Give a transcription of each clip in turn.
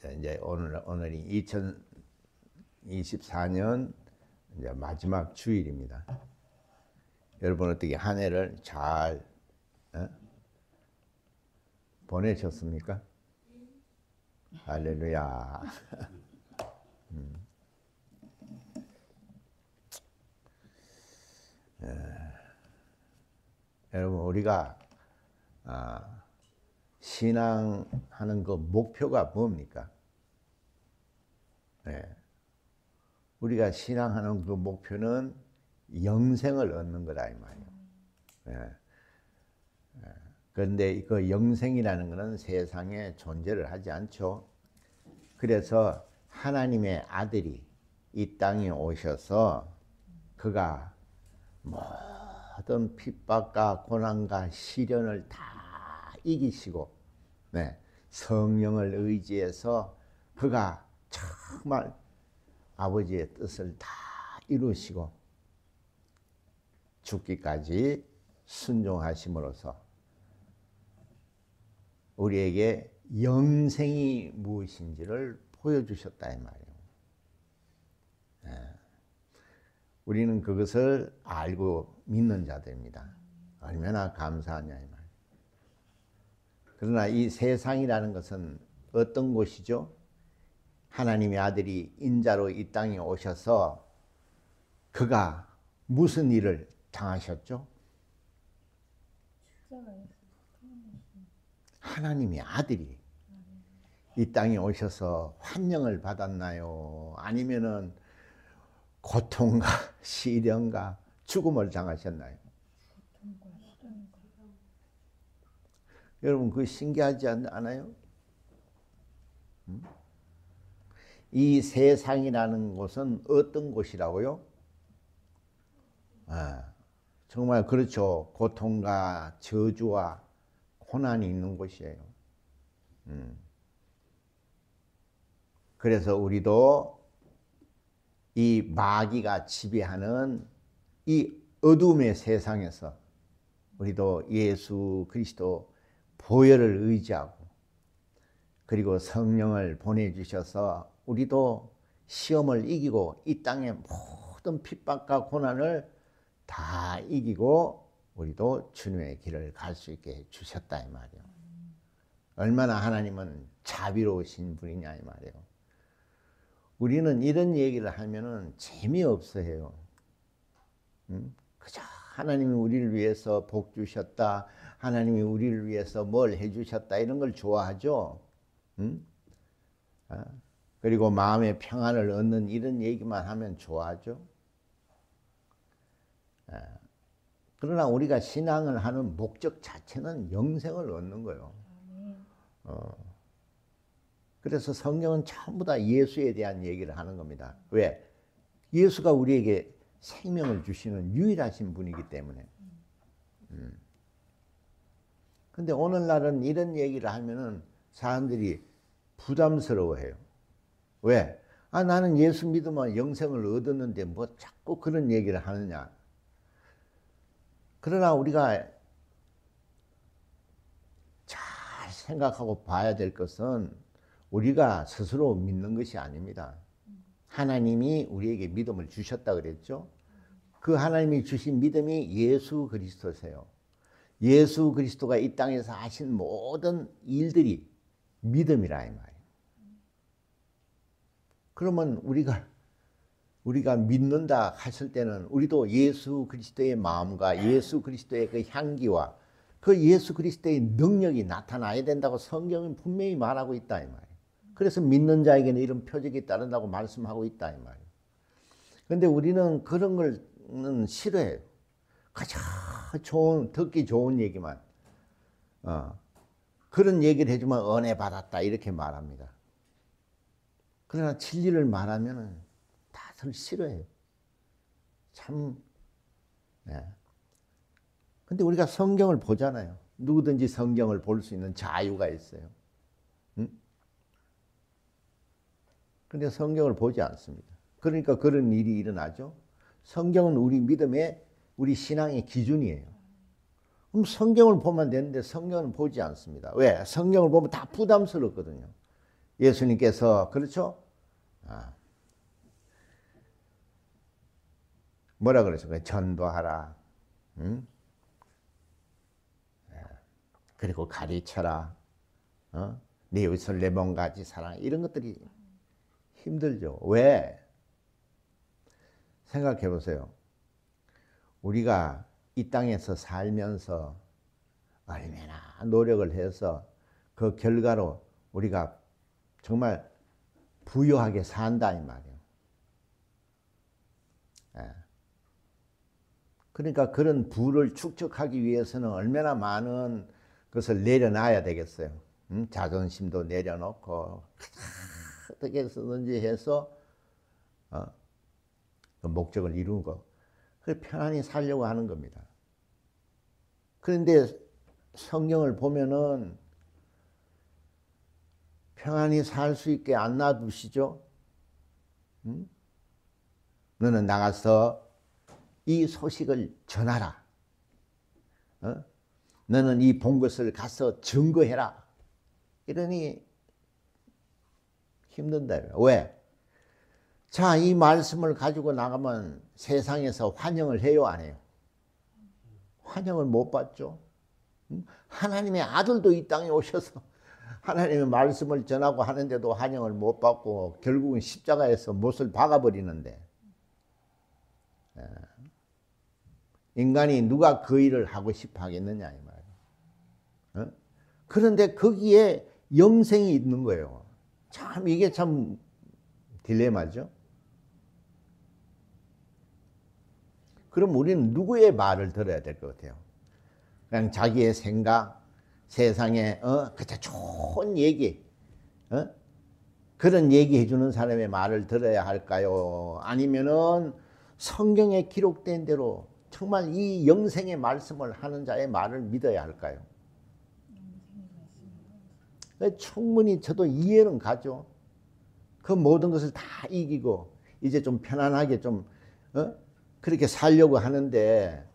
자, 이제 오늘이 2024년 이제 마지막 주일입니다. 여러분 어떻게 한 해를 잘 보내셨습니까? 할렐루야. 여러분 우리가 신앙하는 그 목표가 뭡니까? 우리가 신앙하는 그 목표는 영생을 얻는 거다 이 말이에요. 그런데 그 영생이라는 것은 세상에 존재를 하지 않죠. 그래서 하나님의 아들이 이 땅에 오셔서 그가 모든 핍박과 고난과 시련을 다 이기시고 성령을 의지해서 그가 정말 아버지의 뜻을 다 이루시고 죽기까지 순종하심으로써 우리에게 영생이 무엇인지를 보여주셨다 이 말이에요. 우리는 그것을 알고 믿는 자들입니다. 얼마나 감사하냐 이 말이에요. 그러나 이 세상이라는 것은 어떤 곳이죠? 하나님의 아들이 인자로 이 땅에 오셔서 그가 무슨 일을 당하셨죠? 하나님의 아들이 이 땅에 오셔서 환영을 받았나요? 아니면은 고통과 시련과 죽음을 당하셨나요? 여러분 그거 신기하지 않아요? 이 세상이라는 곳은 어떤 곳이라고요? 정말 그렇죠. 고통과 저주와 고난이 있는 곳이에요. 그래서 우리도 이 마귀가 지배하는 이 어둠의 세상에서 우리도 예수 그리스도 보혈을 의지하고 그리고 성령을 보내주셔서 우리도 시험을 이기고 이 땅의 모든 핍박과 고난을 다 이기고 우리도 주님의 길을 갈 수 있게 해주셨다 이 말이에요. 얼마나 하나님은 자비로우신 분이냐 이 말이에요. 우리는 이런 얘기를 하면은 재미없어 해요. 그저 하나님이 우리를 위해서 복 주셨다. 하나님이 우리를 위해서 뭘 해주셨다. 이런 걸 좋아하죠. 그리고 마음의 평안을 얻는 이런 얘기만 하면 좋아하죠. 그러나 우리가 신앙을 하는 목적 자체는 영생을 얻는 거예요. 그래서 성경은 전부 다 예수에 대한 얘기를 하는 겁니다. 왜? 예수가 우리에게 생명을 주시는 유일하신 분이기 때문에. 근데 오늘날은 이런 얘기를 하면은 사람들이 부담스러워해요. 왜? 나는 예수 믿으면 영생을 얻었는데 뭐 자꾸 그런 얘기를 하느냐. 그러나 우리가 잘 생각하고 봐야 될 것은 우리가 스스로 믿는 것이 아닙니다. 하나님이 우리에게 믿음을 주셨다 그랬죠. 그 하나님이 주신 믿음이 예수 그리스도세요. 예수 그리스도가 이 땅에서 하신 모든 일들이 믿음이라 이 말이에요. 그러면 우리가 믿는다 했을 때는 우리도 예수 그리스도의 마음과 예수 그리스도의 그 향기와 그 예수 그리스도의 능력이 나타나야 된다고 성경은 분명히 말하고 있다 이 말이에요. 그래서 믿는 자에게는 이런 표적이 따른다고 말씀하고 있다 이 말이에요. 그런데 우리는 그런 걸는 싫어해요. 가장 듣기 좋은 얘기만 그런 얘기를 해주면 은혜 받았다 이렇게 말합니다. 그러나 진리를 말하면 다들 싫어해요. 참. 근데 우리가 성경을 보잖아요. 누구든지 성경을 볼 수 있는 자유가 있어요. 근데 성경을 보지 않습니다. 그러니까 그런 일이 일어나죠. 성경은 우리 믿음의, 우리 신앙의 기준이에요. 그럼 성경을 보면 되는데 성경은 보지 않습니다. 왜? 성경을 보면 다 부담스럽거든요. 예수님께서 그렇죠? 뭐라 그러셨어요? 전도하라. 응? 그리고 가르쳐라. 네 이웃을 내 몸같이 사랑. 이런 것들이 힘들죠. 왜? 생각해 보세요. 우리가 이 땅에서 살면서 얼마나 노력을 해서 그 결과로 우리가 정말 부유하게 산다 이 말이에요. 그러니까 그런 부를 축적하기 위해서는 얼마나 많은 것을 내려놔야 되겠어요. 자존심도 내려놓고 어떻게 해서든지 해서 그 목적을 이루고 편안히 살려고 하는 겁니다. 그런데 성경을 보면은 평안히 살 수 있게 안 놔두시죠? 너는 나가서 이 소식을 전하라. 너는 이 본 것을 가서 증거해라. 이러니 힘든다. 왜? 자, 이 말씀을 가지고 나가면 세상에서 환영을 해요, 안 해요? 환영을 못 받죠. 하나님의 아들도 이 땅에 오셔서 하나님의 말씀을 전하고 하는데도 환영을 못 받고 결국은 십자가에서 못을 박아버리는데 인간이 누가 그 일을 하고 싶어 하겠느냐 이 말이에요. 그런데 거기에 영생이 있는 거예요. 참 이게 참 딜레마죠. 그럼 우리는 누구의 말을 들어야 될 것 같아요? 그냥 자기의 생각, 세상에 그저 좋은 얘기, 그런 얘기해 주는 사람의 말을 들어야 할까요? 아니면은 성경에 기록된 대로 정말 이 영생의 말씀을 하는 자의 말을 믿어야 할까요? 충분히 저도 이해는 가죠. 그 모든 것을 다 이기고 이제 좀 편안하게 좀 그렇게 살려고 하는데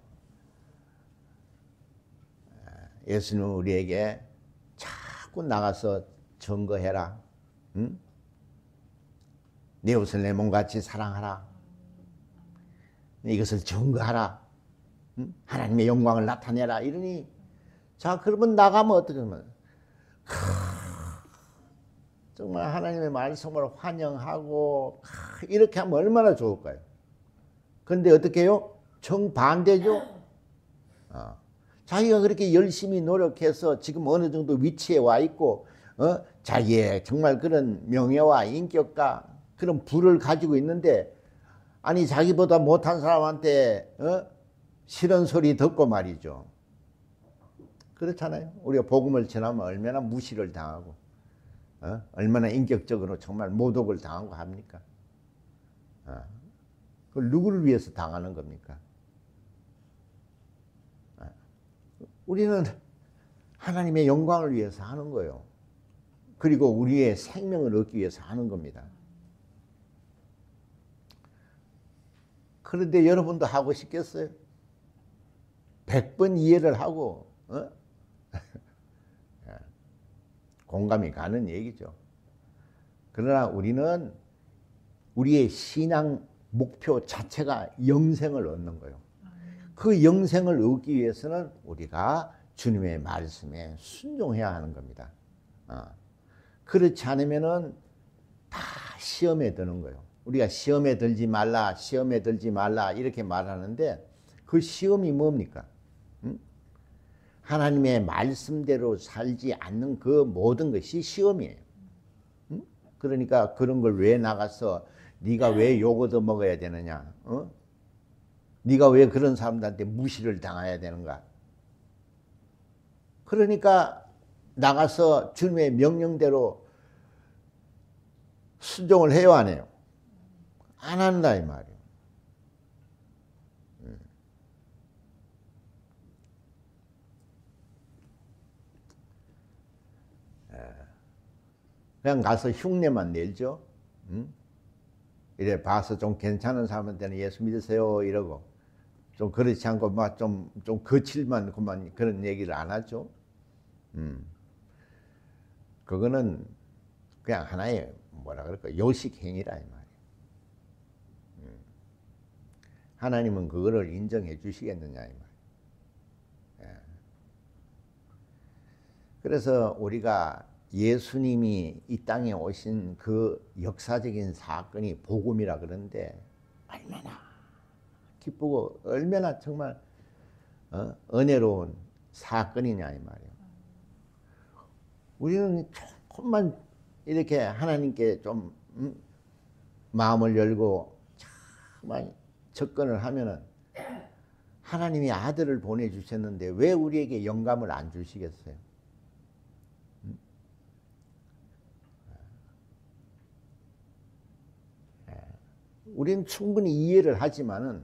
예수님은 우리에게 자꾸 나가서 증거해라. 응? 내 이웃을 내 몸같이 사랑하라. 이것을 증거하라. 응? 하나님의 영광을 나타내라. 이러니 자 그러면 나가면 어떻게 하면 정말 하나님의 말씀을 환영하고 이렇게 하면 얼마나 좋을까요? 그런데 어떻게 해요? 정반대죠. 자기가 그렇게 열심히 노력해서 지금 어느 정도 위치에 와 있고 자기의 정말 그런 명예와 인격과 그런 부를 가지고 있는데 아니 자기보다 못한 사람한테 싫은 소리 듣고 말이죠. 그렇잖아요. 우리가 복음을 전하면 얼마나 무시를 당하고 얼마나 인격적으로 정말 모독을 당하고 합니까? 그걸 누구를 위해서 당하는 겁니까? 우리는 하나님의 영광을 위해서 하는 거예요. 그리고 우리의 생명을 얻기 위해서 하는 겁니다. 그런데 여러분도 하고 싶겠어요? 100번 이해를 하고 공감이 가는 얘기죠. 그러나 우리는 우리의 신앙 목표 자체가 영생을 얻는 거예요. 그 영생을 얻기 위해서는 우리가 주님의 말씀에 순종해야 하는 겁니다. 그렇지 않으면은 다 시험에 드는 거예요. 우리가 시험에 들지 말라, 시험에 들지 말라 이렇게 말하는데 그 시험이 뭡니까? 하나님의 말씀대로 살지 않는 그 모든 것이 시험이에요. 그러니까 그런 걸 왜 나가서 네가 왜 욕 얻어 먹어야 되느냐? 네가 왜 그런 사람들한테 무시를 당해야 되는가? 그러니까 나가서 주님의 명령대로 순종을 해요, 안 해요? 안 한다 이 말이에요. 그냥 가서 흉내만 내죠. 이래 봐서 좀 괜찮은 사람한테는 예수 믿으세요 이러고 좀 그렇지 않고 막 좀 거칠만 그만 그런 얘기를 안 하죠. 그거는 그냥 하나의 뭐라 그럴까 요식 행위라 이 말이에요. 하나님은 그거를 인정해 주시겠느냐 이 말이에요. 예. 그래서 우리가 예수님이 이 땅에 오신 그 역사적인 사건이 복음이라 그러는데 얼마나 기쁘고 얼마나 정말 은혜로운 사건이냐 이 말이에요. 우리는 조금만 이렇게 하나님께 좀 마음을 열고 정말 접근을 하면은 하나님이 아들을 보내주셨는데 왜 우리에게 영감을 안 주시겠어요? 우리는 충분히 이해를 하지만은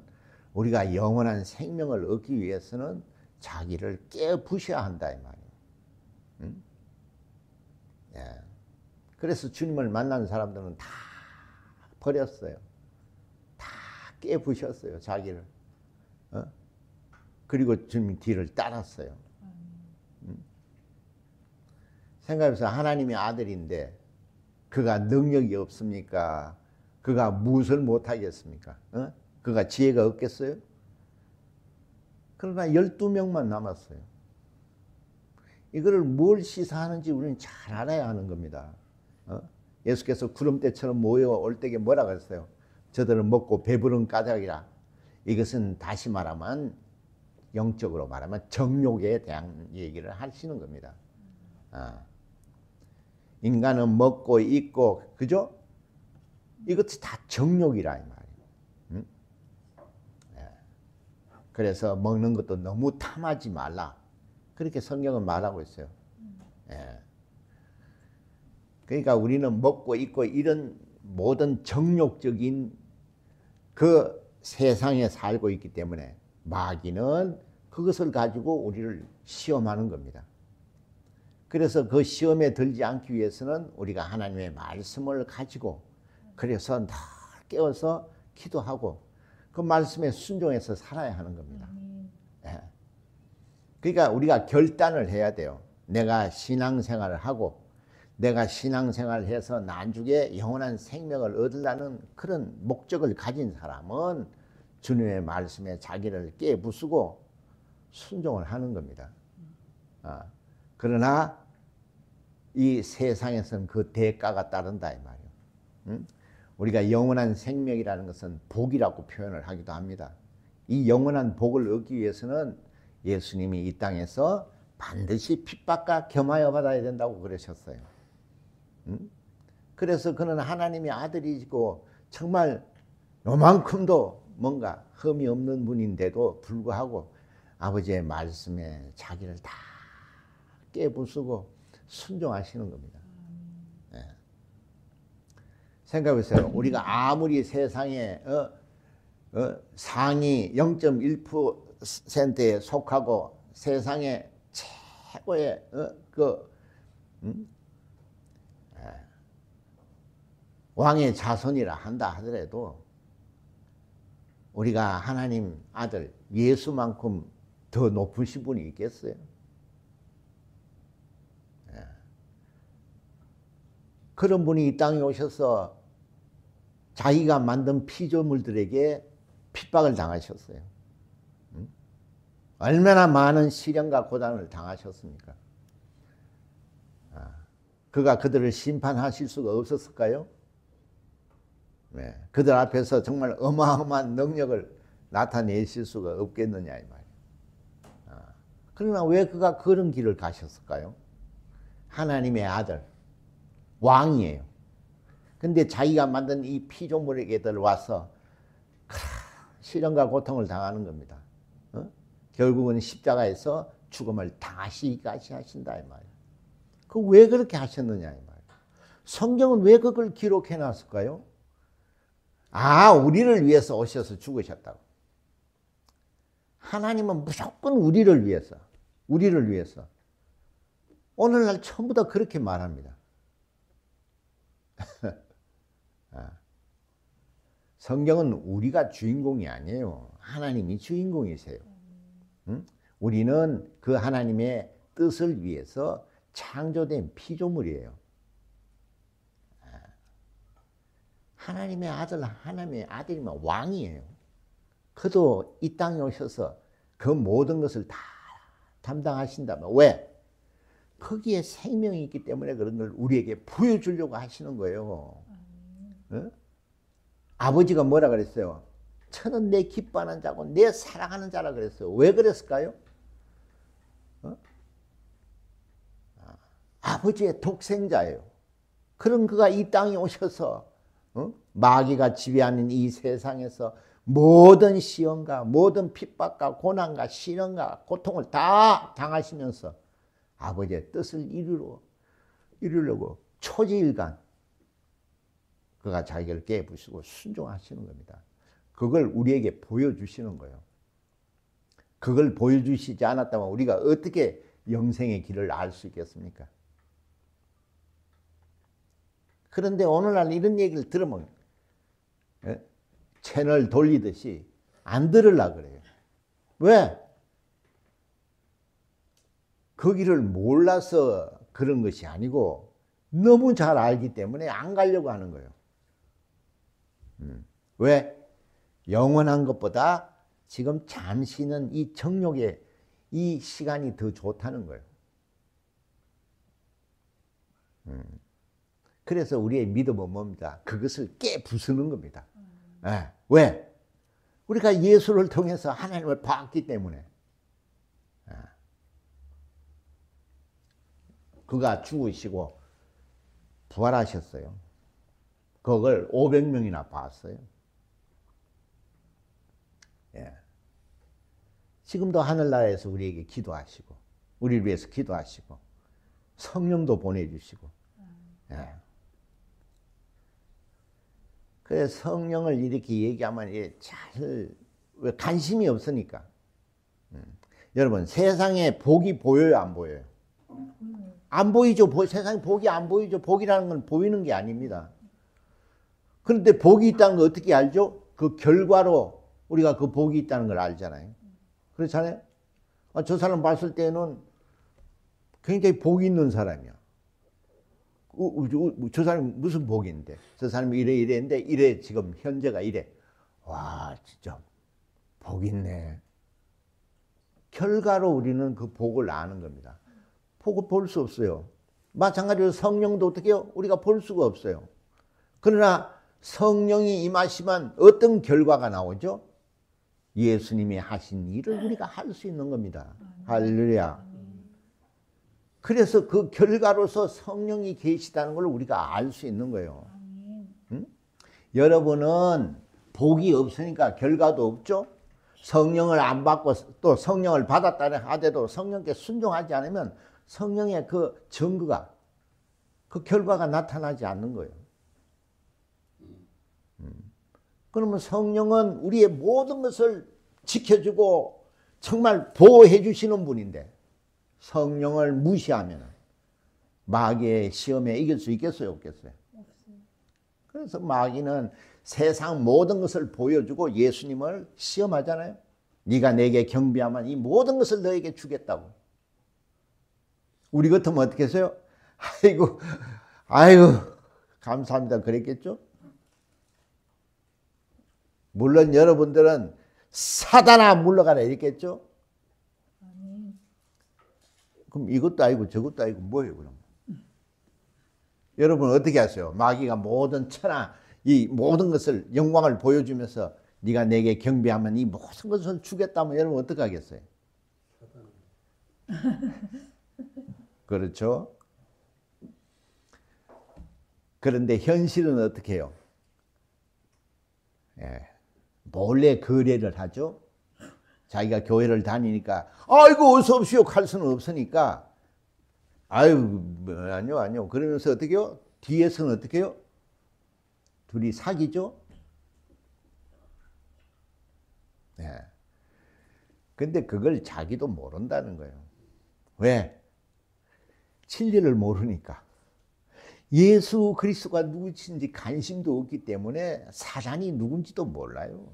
우리가 영원한 생명을 얻기 위해서는 자기를 깨부셔야 한다 이 말이에요. 응? 예. 그래서 주님을 만난 사람들은 다 버렸어요. 다 깨부셨어요 자기를. 그리고 주님 뒤를 따랐어요. 생각해보세요. 하나님의 아들인데 그가 능력이 없습니까? 그가 무엇을 못하겠습니까? 그가 지혜가 없겠어요? 그러나 12명만 남았어요. 이거를 뭘 시사하는지 우리는 잘 알아야 하는 겁니다. 예수께서 구름대처럼 모여올 때에 뭐라고 했어요? 저들은 먹고 배부른 까닭이라. 이것은 다시 말하면 영적으로 말하면 정욕에 대한 얘기를 하시는 겁니다. 인간은 먹고 입고 그죠? 이것이 다 정욕이라 이 말이에요. 응? 예. 그래서 먹는 것도 너무 탐하지 말라. 그렇게 성경은 말하고 있어요. 예. 그러니까 우리는 먹고 입고 이런 모든 정욕적인 그 세상에 살고 있기 때문에 마귀는 그것을 가지고 우리를 시험하는 겁니다. 그래서 그 시험에 들지 않기 위해서는 우리가 하나님의 말씀을 가지고 그래서 늘 깨어서 기도하고 그 말씀에 순종해서 살아야 하는 겁니다. 예. 그러니까 우리가 결단을 해야 돼요. 내가 신앙생활을 하고 내가 신앙생활을 해서 나중에 영원한 생명을 얻으려는 그런 목적을 가진 사람은 주님의 말씀에 자기를 깨부수고 순종을 하는 겁니다. 그러나 이 세상에서는 그 대가가 따른다 이 말이에요. 응? 우리가 영원한 생명이라는 것은 복이라고 표현을 하기도 합니다. 이 영원한 복을 얻기 위해서는 예수님이 이 땅에서 반드시 핍박과 겸하여 받아야 된다고 그러셨어요. 응? 그래서 그는 하나님의 아들이고 정말 요만큼도 뭔가 흠이 없는 분인데도 불구하고 아버지의 말씀에 자기를 다 깨부수고 순종하시는 겁니다. 네. 생각해보세요. 우리가 아무리 세상에 상위 0.1%에 속하고 세상의 최고의 왕의 자손이라 한다 하더라도 우리가 하나님 아들 예수만큼 더 높으신 분이 있겠어요? 그런 분이 이 땅에 오셔서 자기가 만든 피조물들에게 핍박을 당하셨어요. 얼마나 많은 시련과 고난을 당하셨습니까? 그가 그들을 심판하실 수가 없었을까요? 네. 그들 앞에서 정말 어마어마한 능력을 나타내실 수가 없겠느냐 이 말이에요. 그러나 왜 그가 그런 길을 가셨을까요? 하나님의 아들, 왕이에요. 근데 자기가 만든 이 피조물에게들 와서 시련과 고통을 당하는 겁니다. 결국은 십자가에서 죽음을 당하시기까지 하신다 이 말이에요. 그 왜 그렇게 하셨느냐 이 말이에요. 성경은 왜 그걸 기록해 놨을까요? 우리를 위해서 오셔서 죽으셨다고. 하나님은 무조건 우리를 위해서, 우리를 위해서. 오늘날 전부 다 그렇게 말합니다. 성경은 우리가 주인공이 아니에요. 하나님이 주인공이세요. 응? 우리는 그 하나님의 뜻을 위해서 창조된 피조물이에요. 하나님의 아들, 하나님의 아들이면 왕이에요. 그도 이 땅에 오셔서 그 모든 것을 다 담당하신다면 왜? 거기에 생명이 있기 때문에 그런 걸 우리에게 보여주려고 하시는 거예요. 어? 아버지가 뭐라 그랬어요? 저는 내 기뻐하는 자고 내 사랑하는 자라 그랬어요. 왜 그랬을까요? 어? 아버지의 독생자예요. 그런 그가 이 땅에 오셔서 마귀가 지배하는 이 세상에서 모든 시험과 모든 핍박과 고난과 시련과 고통을 다 당하시면서 아버지의 뜻을 이루려고 초지일간 그가 자기를 깨부수고 순종하시는 겁니다. 그걸 우리에게 보여주시는 거예요. 그걸 보여주시지 않았다면 우리가 어떻게 영생의 길을 알 수 있겠습니까? 그런데 오늘날 이런 얘기를 들으면 채널 돌리듯이 안 들으려고 그래요. 왜? 그 길을 몰라서 그런 것이 아니고 너무 잘 알기 때문에 안 가려고 하는 거예요. 왜? 영원한 것보다 지금 잠시는 이 정욕의 이 시간이 더 좋다는 거예요. 그래서 우리의 믿음은 뭡니까? 그것을 깨부수는 겁니다. 네. 왜? 우리가 예수를 통해서 하나님을 봤기 때문에. 그가 죽으시고 부활하셨어요. 그걸 500명이나 봤어요. 예. 지금도 하늘나라에서 우리에게 기도하시고 우리를 위해서 기도하시고 성령도 보내주시고 예. 그래서 성령을 이렇게 얘기하면 잘 관심이 없으니까 여러분 세상에 복이 보여요 안 보여요? 안 보이죠. 세상에 복이 안 보이죠. 복이라는 건 보이는 게 아닙니다. 그런데 복이 있다는 걸 어떻게 알죠? 그 결과로 우리가 그 복이 있다는 걸 알잖아요. 그렇잖아요. 저 사람 봤을 때는 굉장히 복이 있는 사람이야. 저 사람이 무슨 복인데? 저 사람이 이래 했는데 이래 지금 현재가 이래. 와 진짜 복 있네. 결과로 우리는 그 복을 아는 겁니다. 복을 볼 수 없어요. 마찬가지로 성령도 어떻게 해요? 우리가 볼 수가 없어요. 그러나 성령이 임하시면 어떤 결과가 나오죠? 예수님이 하신 일을 우리가 할 수 있는 겁니다. 할렐루야. 그래서 그 결과로서 성령이 계시다는 걸 우리가 알 수 있는 거예요. 응? 여러분은 복이 없으니까 결과도 없죠? 성령을 안 받고 또 성령을 받았다 하더라도 성령께 순종하지 않으면 성령의 그 증거가 그 결과가 나타나지 않는 거예요. 그러면 성령은 우리의 모든 것을 지켜주고 정말 보호해 주시는 분인데 성령을 무시하면 마귀의 시험에 이길 수 있겠어요? 없겠어요? 그래서 마귀는 세상 모든 것을 보여주고 예수님을 시험하잖아요. 네가 내게 경배하면 이 모든 것을 너에게 주겠다고. 우리 같으면 어떻게 했어요? 아이고 감사합니다 그랬겠죠? 물론 여러분들은 사단아 물러가라 이랬겠죠? 그럼 이것도 아니고 저것도 아니고 뭐예요 그럼? 여러분 어떻게 하세요? 마귀가 모든 천하 이 모든 것을 영광을 보여주면서 네가 내게 경배하면 이 모든 것을 주겠다면 여러분 어떻게 하겠어요? 그렇죠? 그런데 현실은 어떻게 해요? 예, 몰래 거래를 하죠. 자기가 교회를 다니니까 아이고 어서 오시오 할 수는 없으니까 아유 아니요 그러면서 어떻게 해요? 뒤에서는 어떻게 해요? 둘이 사귀죠. 예. 근데 그걸 자기도 모른다는 거예요. 왜? 진리를 모르니까. 예수 그리스도가 누구신지 관심도 없기 때문에 사단이 누군지도 몰라요.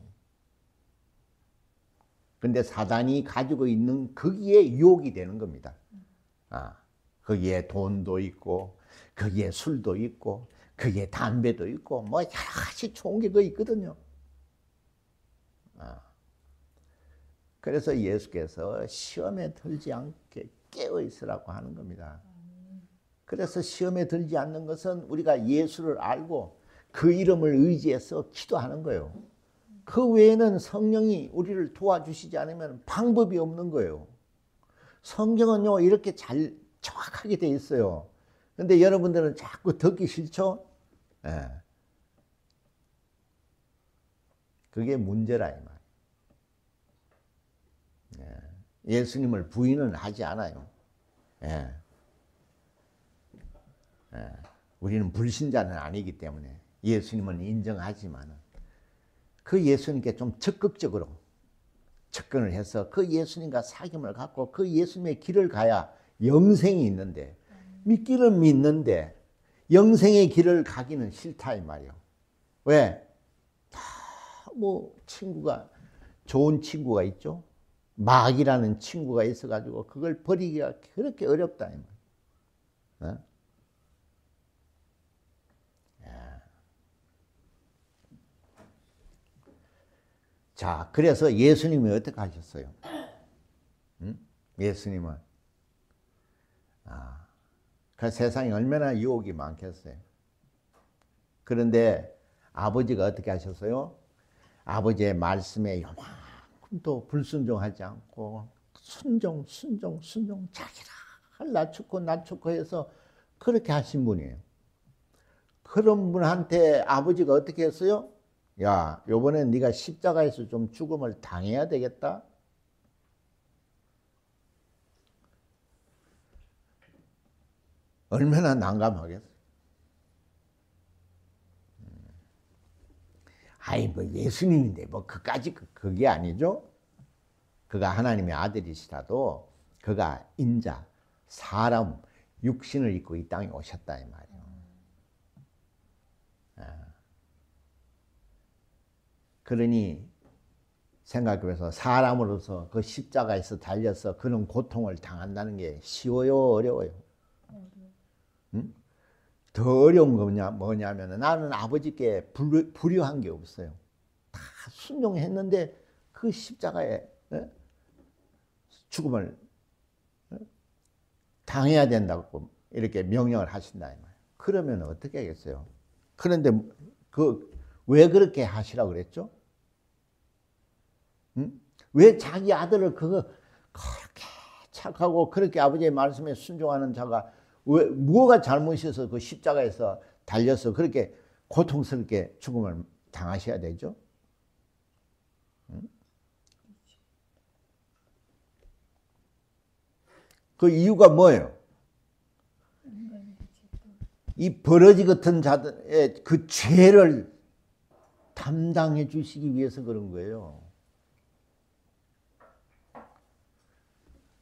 근데 사단이 가지고 있는 거기에 유혹이 되는 겁니다. 거기에 돈도 있고 거기에 술도 있고 그게 담배도 있고 뭐 여러 가지 좋은 게 그 있거든요. 그래서 예수께서 시험에 들지 않게 깨어 있으라고 하는 겁니다. 그래서 시험에 들지 않는 것은 우리가 예수를 알고 그 이름을 의지해서 기도하는 거예요. 그 외에는 성령이 우리를 도와주시지 않으면 방법이 없는 거예요. 성경은요 이렇게 잘 정확하게 돼 있어요. 근데 여러분들은 자꾸 듣기 싫죠? 예. 그게 문제라 이 말이에요. 예수님을 부인은 하지 않아요. 예. 예. 우리는 불신자는 아니기 때문에 예수님은 인정하지만 그 예수님께 좀 적극적으로 접근을 해서 그 예수님과 사귐을 갖고 그 예수님의 길을 가야 영생이 있는데 믿기는 믿는데 영생의 길을 가기는 싫다 이 말이에요. 왜? 다 뭐 친구가 좋은 친구가 있죠. 마귀라는 친구가 있어가지고 그걸 버리기가 그렇게 어렵다 이 말이에요. 자, 그래서 예수님이 어떻게 하셨어요? 예수님은 그 세상에 얼마나 유혹이 많겠어요. 그런데 아버지가 어떻게 하셨어요? 아버지의 말씀에 요만큼도 불순종하지 않고 순종 자기를 낮추고 해서 그렇게 하신 분이에요. 그런 분한테 아버지가 어떻게 했어요? 야, 요번엔 네가 십자가에서 좀 죽음을 당해야 되겠다. 얼마나 난감하겠어요. 아이 뭐 예수님인데 뭐 그까지 그게 아니죠. 그가 하나님의 아들이시라도 그가 인자, 사람, 육신을 입고 이 땅에 오셨다 이 말이에요. 그러니 생각해보면서 사람으로서 그 십자가에서 달려서 그런 고통을 당한다는 게 쉬워요, 어려워요? 응? 더 어려운 거 뭐냐면 나는 아버지께 불효한 게 없어요. 다 순종했는데 그 십자가에 죽음을 당해야 된다고 이렇게 명령을 하신다 이 말이에요. 그러면 어떻게 하겠어요? 그런데 왜 그렇게 하시라고 그랬죠? 응? 왜 자기 아들을 그렇게 착하고 그렇게 아버지의 말씀에 순종하는 자가 왜 뭐가 잘못이어서 그 십자가에서 달려서 그렇게 고통스럽게 죽음을 당하셔야 되죠? 응? 그 이유가 뭐예요? 이 버러지 같은 자들의 그 죄를 담당해 주시기 위해서 그런 거예요.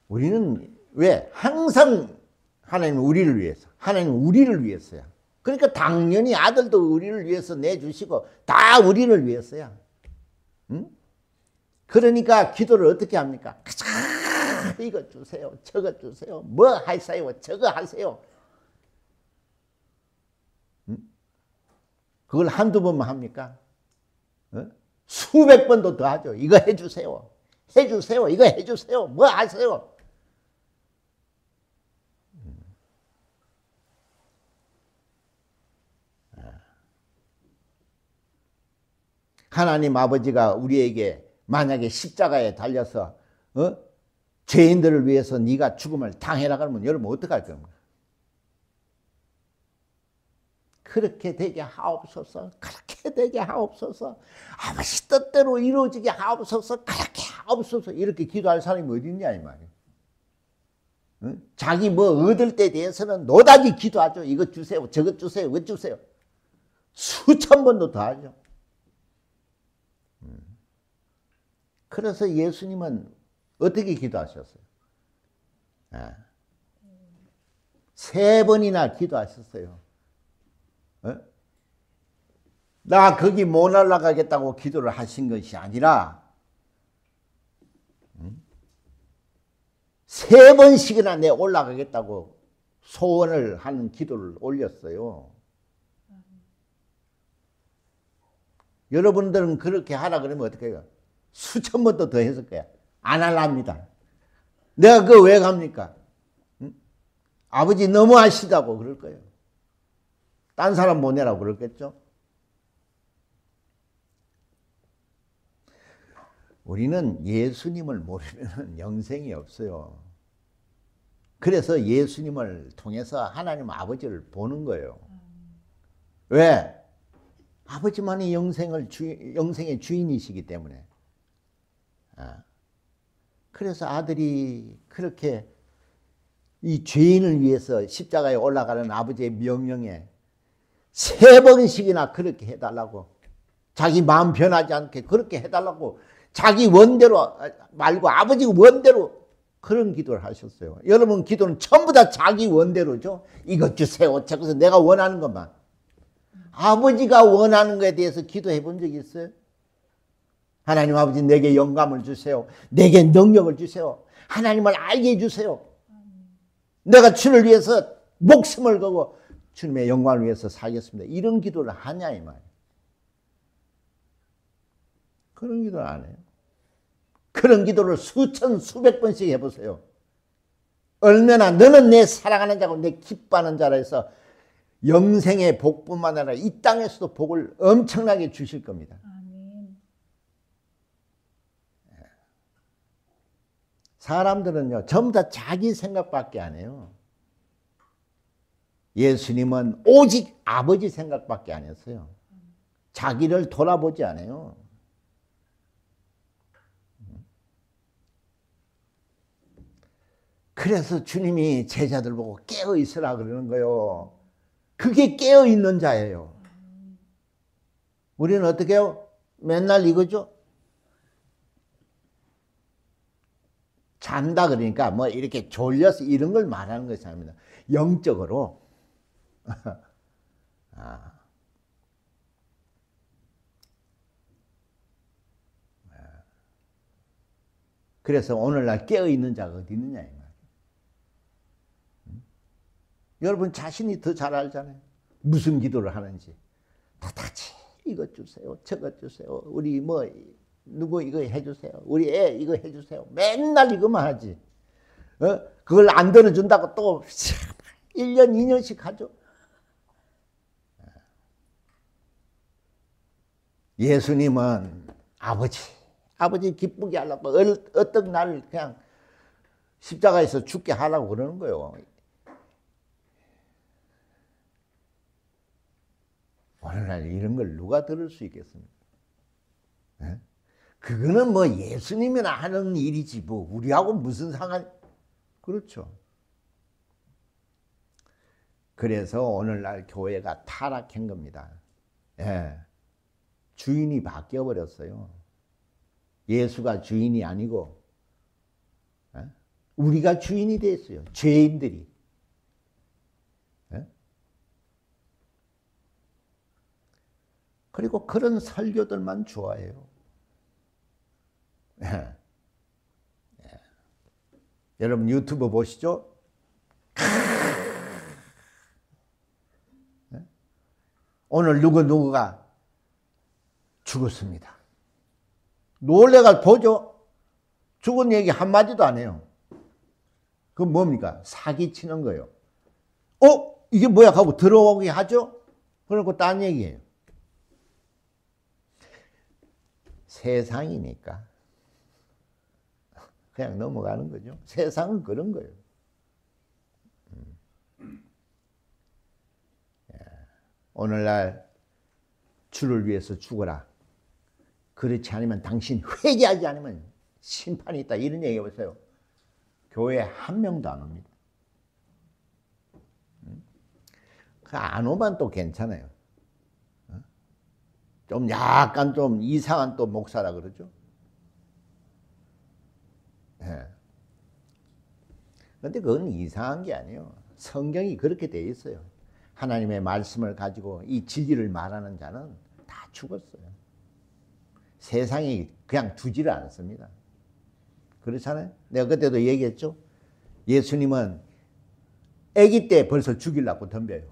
우리는 왜? 항상 하나님은 우리를 위해서, 하나님은 우리를 위해서야. 그러니까 당연히 아들도 우리를 위해서 내주시고 다 우리를 위해서야. 응? 그러니까 기도를 어떻게 합니까? 이거 주세요, 저거 주세요, 뭐 하세요, 저거 하세요. 응? 그걸 한두 번만 합니까? 수백 번도 더 하죠. 이거 해주세요, 해주세요, 이거 해주세요, 뭐 하세요. 하나님 아버지가 우리에게 만약에 십자가에 달려서 죄인들을 위해서 네가 죽음을 당해라 그러면 여러분 어떡할 겁니까? 그렇게 되게 하옵소서, 그렇게 되게 하옵소서, 아버지 뜻대로 이루어지게 하옵소서, 그렇게 하옵소서, 이렇게 기도할 사람이 어디 있냐 이 말이에요. 응? 자기 뭐 얻을 때 대해서는 노다지 기도하죠. 이거 주세요, 저거 주세요, 뭐 주세요. 수천 번도 더 하죠. 그래서 예수님은 어떻게 기도하셨어요? 3번이나 기도하셨어요. 나 거기 못 날아가겠다고 기도를 하신 것이 아니라 3번씩이나 내 올라가겠다고 소원을 하는 기도를 올렸어요. 여러분들은 그렇게 하라 그러면 어떻게 해요? 수천 번도 더 했을 거야. 안 할랍니다. 내가 그거 왜 갑니까? 응? 아버지 너무 하시다고 그럴 거예요. 딴 사람 보내라고 그랬겠죠? 우리는 예수님을 모르면 영생이 없어요. 그래서 예수님을 통해서 하나님 아버지를 보는 거예요. 왜? 아버지만이 영생의 주인이시기 때문에. 그래서 아들이 그렇게 이 죄인을 위해서 십자가에 올라가는 아버지의 명령에 3번씩이나 그렇게 해달라고, 자기 마음 변하지 않게 그렇게 해달라고, 자기 원대로 말고 아버지 원대로 그런 기도를 하셨어요. 여러분 기도는 전부 다 자기 원대로죠. 이것 주세요. 저것은 내가 원하는 것만. 아버지가 원하는 것에 대해서 기도해 본 적이 있어요? 하나님 아버지 내게 영감을 주세요. 내게 능력을 주세요. 하나님을 알게 해주세요. 내가 주를 위해서 목숨을 걸고 주님의 영광을 위해서 살겠습니다. 이런 기도를 하냐 이 말이에요. 그런 기도를 안 해요. 그런 기도를 수천 수백 번씩 해보세요. 얼마나 너는 내 사랑하는 자고 내 기뻐하는 자라 해서 영생의 복뿐만 아니라 이 땅에서도 복을 엄청나게 주실 겁니다. 아멘. 사람들은요 전부 다 자기 생각밖에 안 해요. 예수님은 오직 아버지 생각밖에 안 했어요. 자기를 돌아보지 않아요. 그래서 주님이 제자들 보고 깨어 있으라 그러는 거예요. 그게 깨어 있는 자예요. 우리는 어떻게 해요? 맨날 이거죠? 잔다 그러니까 뭐 이렇게 졸려서 이런 걸 말하는 것이 아닙니다. 영적으로. 그래서 오늘날 깨어 있는 자가 어디 있느냐 이 말이에요. 여러분 자신이 더 잘 알잖아요. 무슨 기도를 하는지. 다같이 이것 주세요. 저것 주세요. 우리 뭐 누구 이거 해주세요. 우리 애 이거 해주세요. 맨날 이거만 하지. 그걸 안 들어준다고 또 1년 2년씩 하죠. 예수님은 아버지 기쁘게 하려고 어떤 날 그냥 십자가에서 죽게 하려고 그러는 거예요. 오늘날 이런 걸 누가 들을 수 있겠습니까? 그거는 뭐 예수님이나 하는 일이지 뭐 우리하고 무슨 상관. 그렇죠. 그래서 오늘날 교회가 타락한 겁니다. 주인이 바뀌어 버렸어요. 예수가 주인이 아니고 우리가 주인이 됐어요. 죄인들이. 그리고 그런 설교들만 좋아해요. 여러분 유튜브 보시죠? 오늘 누구가 죽었습니다. 놀래가 보죠? 죽은 얘기 한마디도 안 해요. 그건 뭡니까? 사기치는 거예요. 이게 뭐야? 하고 들어오게 하죠? 그러고 딴 얘기예요. 세상이니까 그냥 넘어가는 거죠. 세상은 그런 거예요. 오늘날 주를 위해서 죽어라. 그렇지 않으면 당신 회개하지 않으면 심판이 있다. 이런 얘기 해보세요. 교회에 한 명도 안 옵니다. 안 오면 또 괜찮아요. 좀 약간 좀 이상한 또 목사라 그러죠. 그런데 그건 이상한 게 아니에요. 성경이 그렇게 돼 있어요. 하나님의 말씀을 가지고 이 진리를 말하는 자는 다 죽었어요. 세상이 그냥 두지를 않습니다. 그렇잖아요. 내가 그때도 얘기했죠. 예수님은 아기 때 벌써 죽이려고 덤벼요.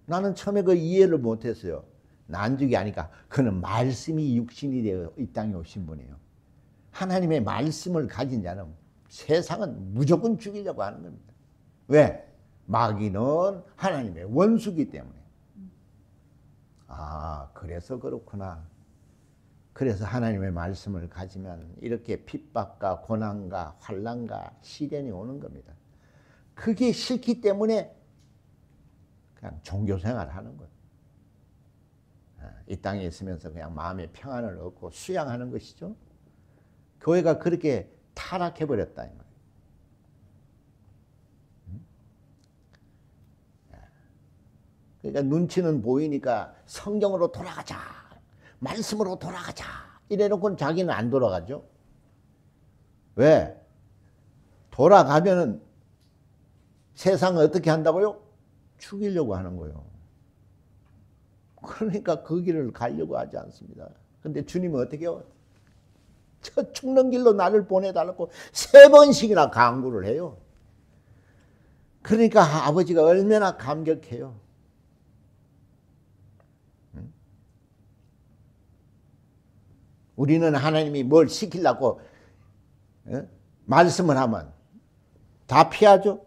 나는 처음에 그 이해를 못했어요. 난죽이 아니까 그는 말씀이 육신이 되어 이 땅에 오신 분이에요. 하나님의 말씀을 가진 자는 세상은 무조건 죽이려고 하는 겁니다. 왜? 마귀는 하나님의 원수기 때문에. 아, 그래서 그렇구나. 그래서 하나님의 말씀을 가지면 이렇게 핍박과 고난과 환난과 시련이 오는 겁니다. 그게 싫기 때문에 그냥 종교생활을 하는 거예요. 이 땅에 있으면서 그냥 마음의 평안을 얻고 수양하는 것이죠. 교회가 그렇게 타락해버렸다 이 말이에요. 그러니까 눈치는 보이니까 성경으로 돌아가자, 말씀으로 돌아가자 이래놓고는 자기는 안 돌아가죠. 왜? 돌아가면은 세상을 어떻게 한다고요? 죽이려고 하는 거예요. 그러니까 그 길을 가려고 하지 않습니다. 근데 주님은 어떻게 해요? 저 죽는 길로 나를 보내달라고 3번씩이나 강구를 해요. 그러니까 아버지가 얼마나 감격해요. 우리는 하나님이 뭘 시키려고 말씀을 하면 다 피하죠.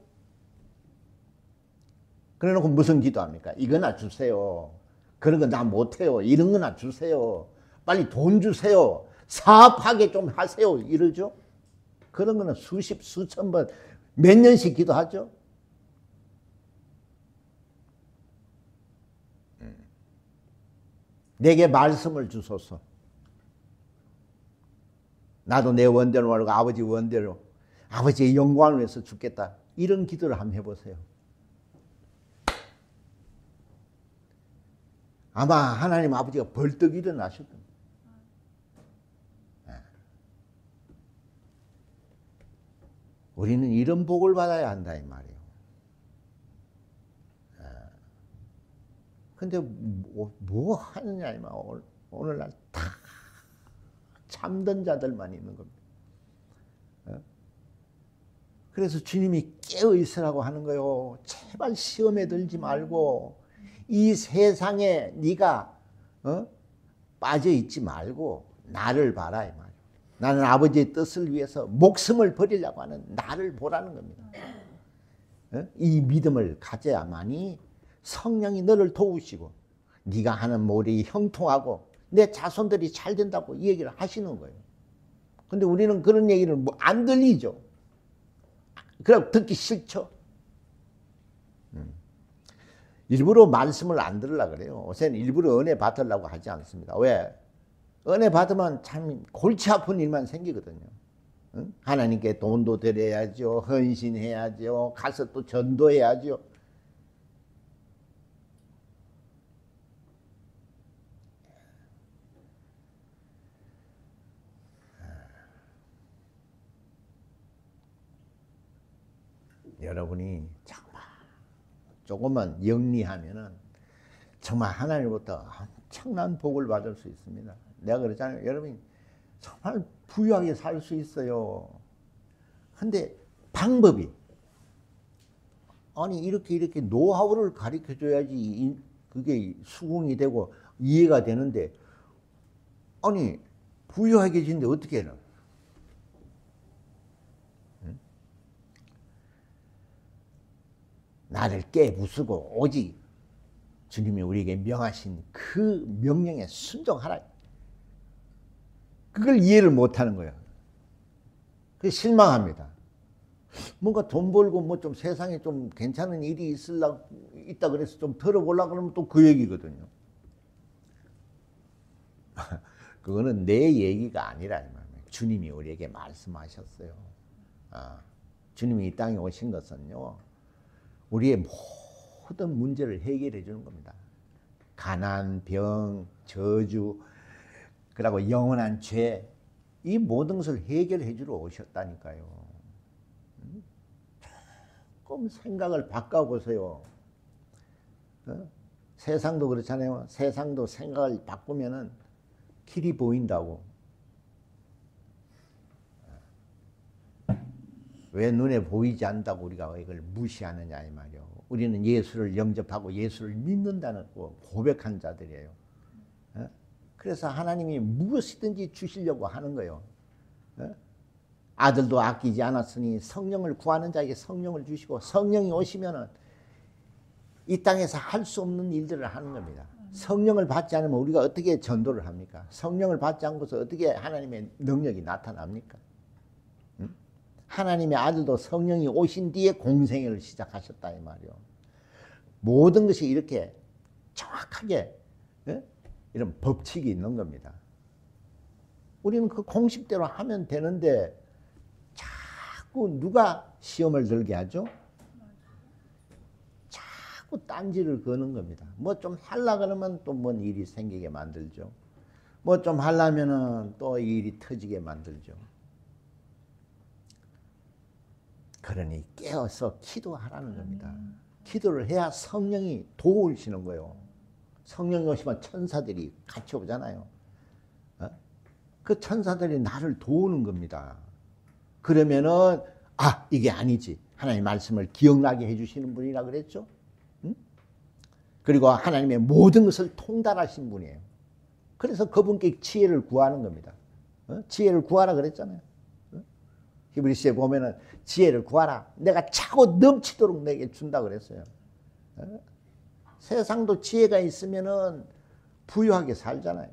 그래 놓고 무슨 기도합니까? 이거나 주세요. 그런 거 나 못해요. 이런 거나 주세요. 빨리 돈 주세요. 사업하게 좀 하세요. 이러죠. 그런 거는 수십, 수천 번, 몇 년씩 기도하죠. 내게 말씀을 주소서. 나도 내 원대로 말고 아버지 원대로 아버지의 영광을 위해서 죽겠다. 이런 기도를 한번 해보세요. 아마 하나님 아버지가 벌떡 일어나실 겁니다. 우리는 이런 복을 받아야 한다 이 말이에요. 근데 뭐 하느냐 이 말. 오늘날 다 잠든 자들만 있는 겁니다. 그래서 주님이 깨어 있으라고 하는 거예요. 제발 시험에 들지 말고 이 세상에 네가 빠져 있지 말고 나를 봐라 이 말이에요. 나는 아버지의 뜻을 위해서 목숨을 버리려고 하는 나를 보라는 겁니다. 이 믿음을 가져야만이 성령이 너를 도우시고 네가 하는 모든 형통하고 내 자손들이 잘 된다고 이 얘기를 하시는 거예요. 근데 우리는 그런 얘기를 뭐 안 들리죠. 그럼 듣기 싫죠. 일부러 말씀을 안 들으려고 그래요. 요새는 일부러 은혜 받으려고 하지 않습니다. 왜? 은혜 받으면 참 골치 아픈 일만 생기거든요. 응? 하나님께 돈도 드려야죠. 헌신해야죠. 가서 또 전도해야죠. 여러분이 정말 조금만 영리하면은 정말 하나님부터 엄청난 복을 받을 수 있습니다. 내가 그랬잖아요. 여러분이 정말 부유하게 살 수 있어요. 근데 방법이 아니 이렇게 노하우를 가르쳐 줘야지 그게 수긍이 되고 이해가 되는데 아니 부유하게 지는데 어떻게 해요? 나를 깨부수고 오직 주님이 우리에게 명하신 그 명령에 순종하라. 그걸 이해를 못하는 거예요. 그게 실망합니다. 뭔가 돈 벌고 뭐 좀 세상에 좀 괜찮은 일이 있다 그래서 좀 들어보려고 그러면 또 그 얘기거든요. 그거는 내 얘기가 아니라 주님이 우리에게 말씀하셨어요. 주님이 이 땅에 오신 것은요. 우리의 모든 문제를 해결해 주는 겁니다. 가난, 병, 저주, 그리고 영원한 죄, 이 모든 것을 해결해 주러 오셨다니까요. 조금 생각을 바꿔보세요. 세상도 그렇잖아요. 세상도 생각을 바꾸면은 길이 보인다고. 왜 눈에 보이지 않는다고 우리가 이걸 무시하느냐 이 말이요. 우리는 예수를 영접하고 예수를 믿는다는 고백한 자들이에요. 어? 그래서 하나님이 무엇이든지 주시려고 하는 거예요. 어? 아들도 아끼지 않았으니 성령을 구하는 자에게 성령을 주시고, 성령이 오시면은 이 땅에서 할 수 없는 일들을 하는 겁니다. 성령을 받지 않으면 우리가 어떻게 전도를 합니까? 성령을 받지 않고서 어떻게 하나님의 능력이 나타납니까? 응? 하나님의 아들도 성령이 오신 뒤에 공생애를 시작하셨다 이 말이요. 모든 것이 이렇게 정확하게 이런 법칙이 있는 겁니다. 우리는 그 공식대로 하면 되는데 자꾸 누가 시험을 들게 하죠? 자꾸 딴지를 거는 겁니다. 뭐 좀 하려 그러면 또 뭔 일이 생기게 만들죠. 뭐 좀 하려면은 또 일이 터지게 만들죠. 그러니 깨어서 기도하라는 겁니다. 기도를 해야 성령이 도우시는 거예요. 성령이 오시면 천사들이 같이 오잖아요. 그 천사들이 나를 도우는 겁니다. 그러면은 이게 아니지. 하나님의 말씀을 기억나게 해주시는 분이라 그랬죠. 응? 그리고 하나님의 모든 것을 통달하신 분이에요. 그래서 그분께 지혜를 구하는 겁니다. 지혜를 구하라 그랬잖아요. 히브리서에 보면은 지혜를 구하라. 내가 차고 넘치도록 내게 준다 그랬어요. 세상도 지혜가 있으면은 부유하게 살잖아요.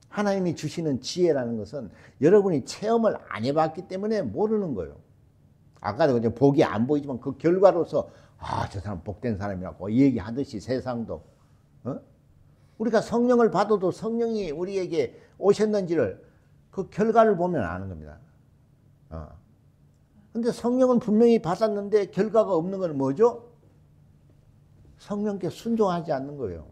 하나님이 주시는 지혜라는 것은 여러분이 체험을 안 해봤기 때문에 모르는 거예요. 아까도 그냥 복이 안 보이지만 그 결과로서 저 사람 복된 사람이라고 얘기하듯이 세상도 우리가 성령을 받아도 성령이 우리에게 오셨는지를 그 결과를 보면 아는 겁니다. 근데 성령은 분명히 받았는데 결과가 없는 건 뭐죠? 성령께 순종하지 않는 거예요.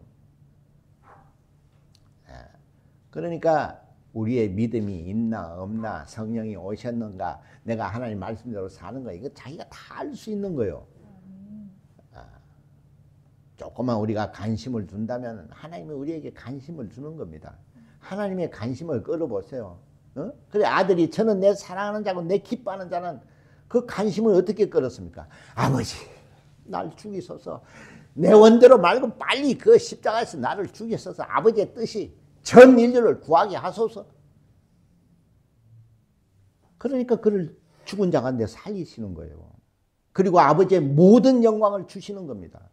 그러니까 우리의 믿음이 있나 없나, 성령이 오셨는가, 내가 하나님 말씀대로 사는 거, 이거 자기가 다 알 수 있는 거예요. 조금만 우리가 관심을 준다면 하나님이 우리에게 관심을 주는 겁니다. 하나님의 관심을 끌어보세요. 그래 아들이 저는 내 사랑하는 자고 내 기뻐하는 자는 그 관심을 어떻게 끌었습니까? 아버지 날 죽이소서. 내 원대로 말고 빨리 그 십자가에서 나를 죽이소서. 아버지의 뜻이 전 인류를 구하게 하소서. 그러니까 그를 죽은 자 가운데 살리시는 거예요. 그리고 아버지의 모든 영광을 주시는 겁니다.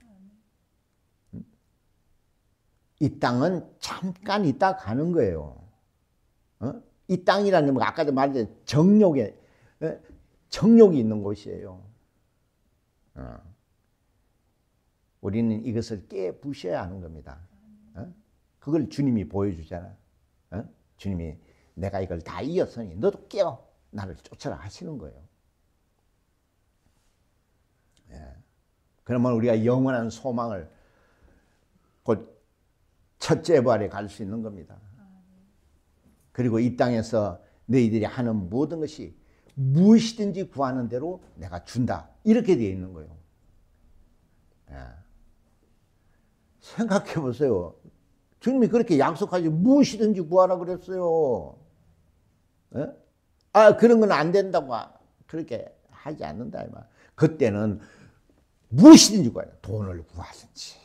이 땅은 잠깐 있다 가는 거예요. 이 땅이라는 건 아까도 말했듯이 정욕이 있는 곳이에요. 우리는 이것을 깨부셔야 하는 겁니다. 그걸 주님이 보여주잖아. 주님이 내가 이걸 다 이었으니 너도 깨어 나를 쫓아라 하시는 거예요. 그러면 우리가 영원한 소망을 곧 첫째 부활에 갈 수 있는 겁니다. 그리고 이 땅에서 너희들이 하는 모든 것이 무엇이든지 구하는 대로 내가 준다. 이렇게 되어 있는 거예요. 생각해 보세요. 주님이 그렇게 약속하지 무엇이든지 구하라 그랬어요. 그런 건 안 된다고 그렇게 하지 않는다. 그때는 무엇이든지 구하라. 돈을 구하든지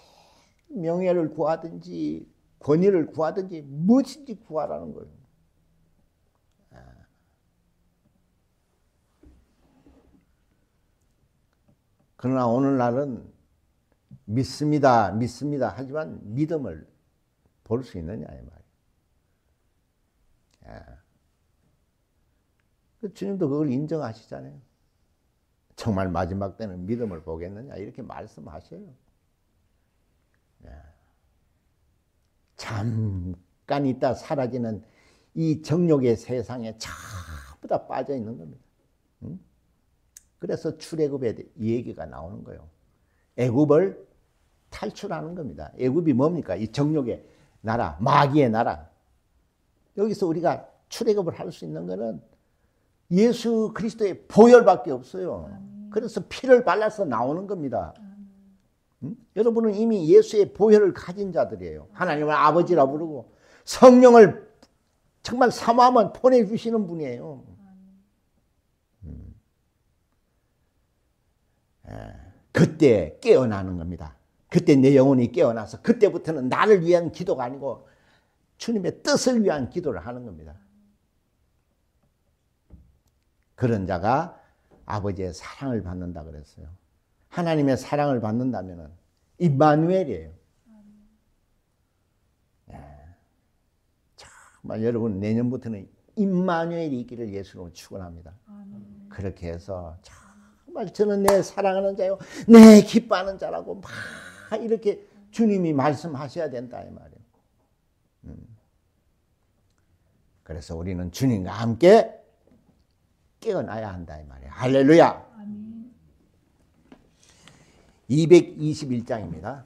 명예를 구하든지 권위를 구하든지 무엇인지 구하라는 거예요. 그러나 오늘날은 믿습니다, 믿습니다 하지만 믿음을 볼 수 있느냐 이 말이에요. 주님도 그걸 인정하시잖아요. 정말 마지막 때는 믿음을 보겠느냐 이렇게 말씀하셔요. 잠깐 있다 사라지는 이 정욕의 세상에 전부 다 빠져 있는 겁니다. 그래서 출애굽의 얘기가 나오는 거예요. 애굽을 탈출하는 겁니다. 애굽이 뭡니까? 이 정욕의 나라, 마귀의 나라. 여기서 우리가 출애굽을 할 수 있는 것은 예수 그리스도의 보혈밖에 없어요. 그래서 피를 발라서 나오는 겁니다. 여러분은 이미 예수의 보혈을 가진 자들이에요. 하나님을 아버지라 부르고 성령을 정말 사모하면 보내주시는 분이에요. 그때 깨어나는 겁니다. 그때 내 영혼이 깨어나서 그때부터는 나를 위한 기도가 아니고 주님의 뜻을 위한 기도를 하는 겁니다. 그런 자가 아버지의 사랑을 받는다 그랬어요. 하나님의 사랑을 받는다면 임마누엘이에요. 정말 여러분 내년부터는 임마누엘이 있기를 예수로 축원합니다. 그렇게 해서 정말 저는 내 사랑하는 자요, 내 기뻐하는 자라고 막 이렇게 주님이 말씀하셔야 된다 이 말이에요. 그래서 우리는 주님과 함께 깨어나야 한다 이 말이에요. 할렐루야. 221장입니다.